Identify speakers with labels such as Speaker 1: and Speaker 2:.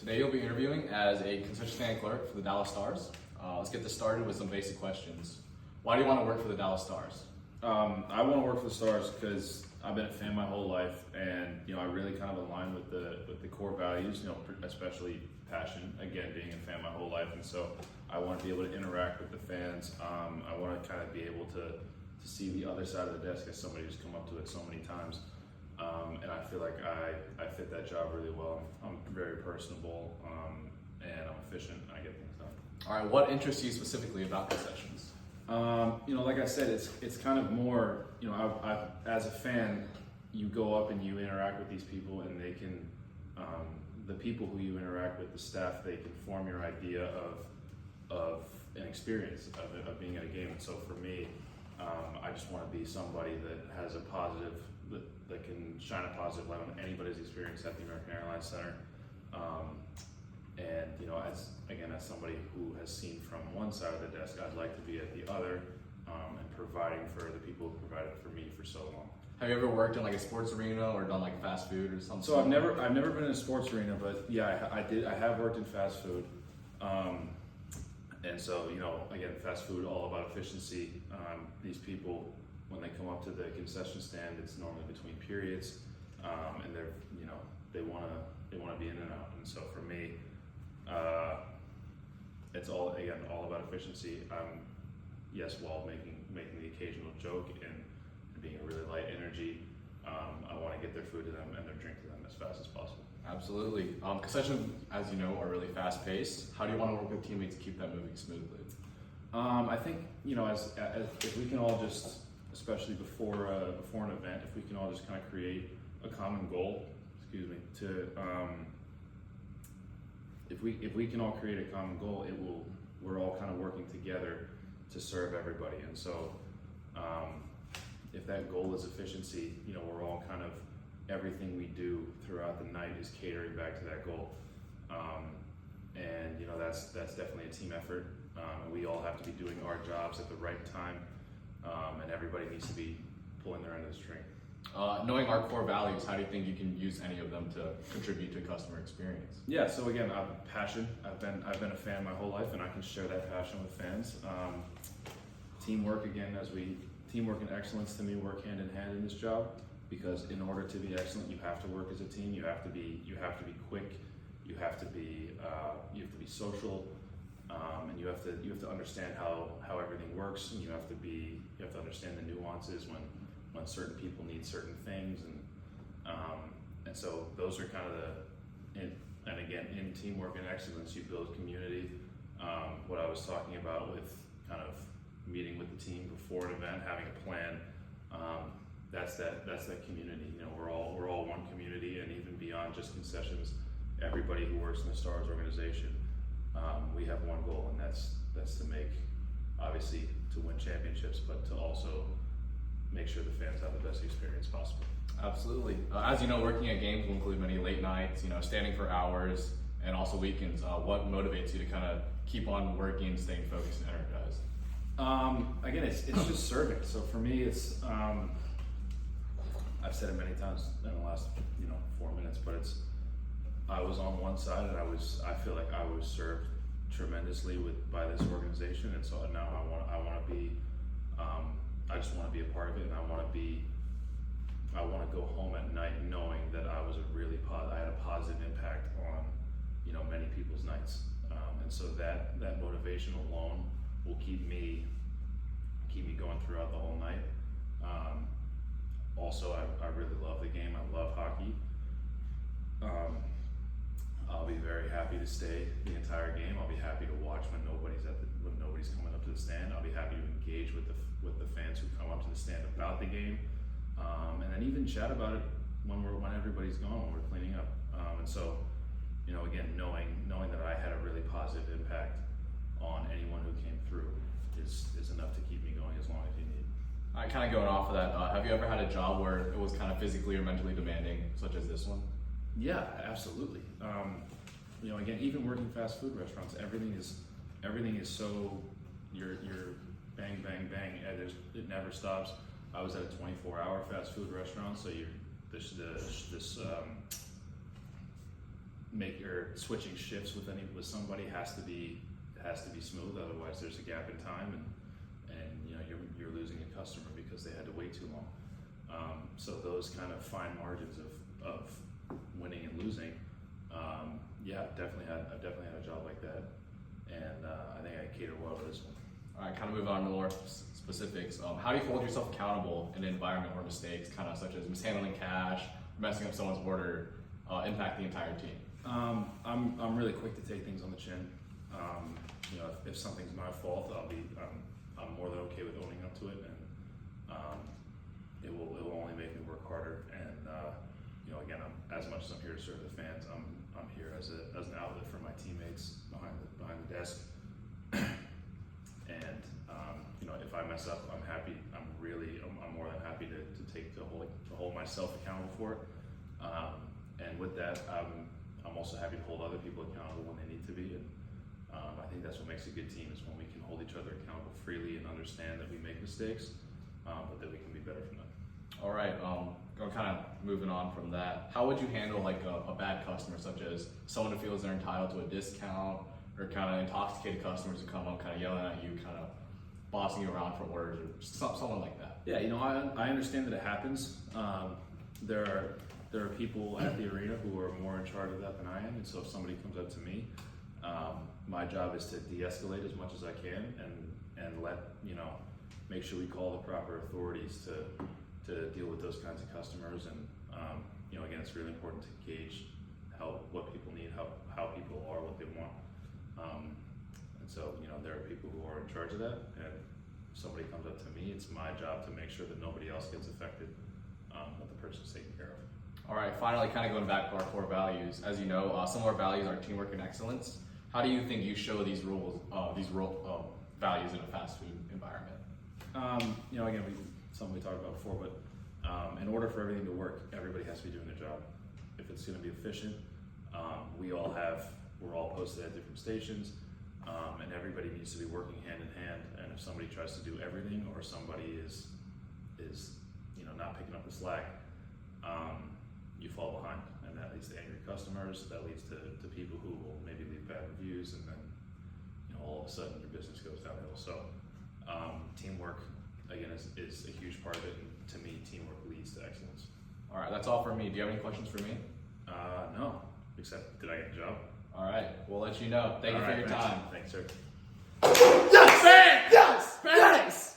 Speaker 1: Today you'll be interviewing as a concession stand clerk for the Dallas Stars. Let's get this started with some basic questions. Why do you want to work for the Dallas Stars?
Speaker 2: I want to work for the Stars because I've been a fan my whole life, and I really kind of align with the core values. Especially passion. Again, being a fan my whole life, and so I want to be able to interact with the fans. I want to kind of be able to see the other side of the desk as somebody who's come up to it so many times. And I feel like I fit that job really well. I'm very personable, and I'm efficient. And I get things done.
Speaker 1: All right, what interests you specifically about concessions?
Speaker 2: Like I said, it's kind of more, I as a fan, you go up and you interact with these people, and they can, the people who you interact with, the staff, they can form your idea of an experience of being at a game. And so for me, I just want to be somebody that has a positive, that can shine a positive light on anybody's experience at the American Airlines Center. And as somebody who has seen from one side of the desk, I'd like to be at the other, and providing for the people who provided for me for so long.
Speaker 1: Have you ever worked in like a sports arena or done like fast food or something?
Speaker 2: So I've never been in a sports arena, but yeah, I have worked in fast food. And so, again, fast food, all about efficiency. These people, when they come up to the concession stand, it's normally between periods, and they want to be in and out. And so for me, it's all about efficiency. Yes, while making the occasional joke and being a really light energy, I want to get their food to them and their drink to them as fast as possible.
Speaker 1: Absolutely. Concessions, as you know, are really fast paced. How do you want to work with teammates to keep that moving smoothly?
Speaker 2: I think as if we can all just, especially before an event, if we can all just kind of create a common goal. If we can all create a common goal, we're all kind of working together to serve everybody. And so, if that goal is efficiency, we're all kind of, everything we do throughout the night is catering back to that goal. And that's definitely a team effort. And we all have to be doing our jobs at the right time, and everybody needs to be pulling their end of the string.
Speaker 1: Knowing our core values, how do you think you can use any of them to contribute to customer experience?
Speaker 2: Yeah, so again, passion. I've been a fan my whole life, and I can share that passion with fans. Teamwork, again, teamwork and excellence to me work hand in hand in this job, because in order to be excellent, you have to work as a team. You have to be quick. You have to be social, and you have to understand how everything works, and you have to understand the nuances when certain people need certain things, and so those are kind of in teamwork and excellence, you build community. What I was talking about with kind of meeting with the team before an event, having a plan, that's that community. We're all one community, and even beyond just concessions, everybody who works in the Stars organization, we have one goal, and that's to obviously to win championships, but to also make sure the fans have the best experience possible.
Speaker 1: Absolutely. As you know, working at games will include many late nights, standing for hours, and also weekends. What motivates you to kind of keep on working, staying focused and energized?
Speaker 2: Again, it's just serving. So for me, it's I've said it many times in the last 4 minutes, but I was on one side, and I feel like I was served tremendously by this organization, and so now I want to be. I just want to be a part of it, and I want to go home at night knowing that I had a positive impact on many people's nights, and so that motivation alone will keep me going throughout the whole night. Also, I really love the game. I love hockey. I'll be very happy to stay the entire game. I'll be happy to watch when nobody's coming up to the stand. I'll be happy to engage with the fans who come up to the stand about the game, and then even chat about it when everybody's gone, when we're cleaning up. And so, again, knowing that I had a really positive impact on anyone who came through is enough to keep me going as long as you need.
Speaker 1: All right, kind of going off of that, have you ever had a job where it was kind of physically or mentally demanding, such as this one?
Speaker 2: Yeah, absolutely. Again, even working fast food restaurants, everything is so you're bang, bang, bang. It never stops. I was at a 24-hour fast food restaurant, so switching shifts with somebody has to be smooth. Otherwise, there's a gap in time, and you know you're losing a customer because they had to wait too long. So those kind of fine margins of winning and losing, yeah, I've definitely had a job like that, and I think I cater well to this one.
Speaker 1: All right, kind of move on to more specifics. How do you hold yourself accountable in an environment where mistakes, kind of such as mishandling cash, messing up someone's order, impact the entire team?
Speaker 2: I'm really quick to take things on the chin. You know, if something's my fault, I'm more than okay with owning up to it, and it will only make me work harder. And you know, again, as much as I'm here to serve the fans, I'm here as an outlet for my teammates behind the desk. And you know, if I mess up, I'm happy. I'm more than happy to hold myself accountable for it. And with that, I'm also happy to hold other people accountable when they need to be. And I think that's what makes a good team, is when we can hold each other accountable freely and understand that we make mistakes, but that we can be better from them.
Speaker 1: All right, kind of moving on from that, how would you handle like a bad customer, such as someone who feels they're entitled to a discount, or kind of intoxicated customers who come up kind of yelling at you, kind of bossing you around for orders, or someone like that?
Speaker 2: Yeah, you know, I understand that it happens. There are people at the arena who are more in charge of that than I am, and so if somebody comes up to me, my job is to de-escalate as much as I can, and make sure we call the proper authorities to deal with those kinds of customers. And you know, again, it's really important to gauge what people need, how people are, what they want. And so, you know, there are people who are in charge of that, and if somebody comes up to me, it's my job to make sure that nobody else gets affected, that the person's taken care of.
Speaker 1: All right, finally, kind of going back to our core values. As you know, some of our values are teamwork and excellence. How do you think you show these values in a fast food environment?
Speaker 2: You know, again, something we talked about before, but in order for everything to work, everybody has to be doing their job. If it's going to be efficient, we're all posted at different stations, and everybody needs to be working hand in hand. And if somebody tries to do everything, or somebody is you know, not picking up the slack, you fall behind, and that leads to angry customers. That leads to people who will maybe leave bad reviews, and then, you know, all of a sudden your business goes downhill. So teamwork, again, is a huge part of it, and to me, teamwork leads to excellence.
Speaker 1: All right, that's all for me. Do you have any questions for me?
Speaker 2: No, except, did I get the job?
Speaker 1: All right, we'll let you know. Thank you for your time.
Speaker 2: Thanks, sir.
Speaker 3: Yes! Yes! Yes!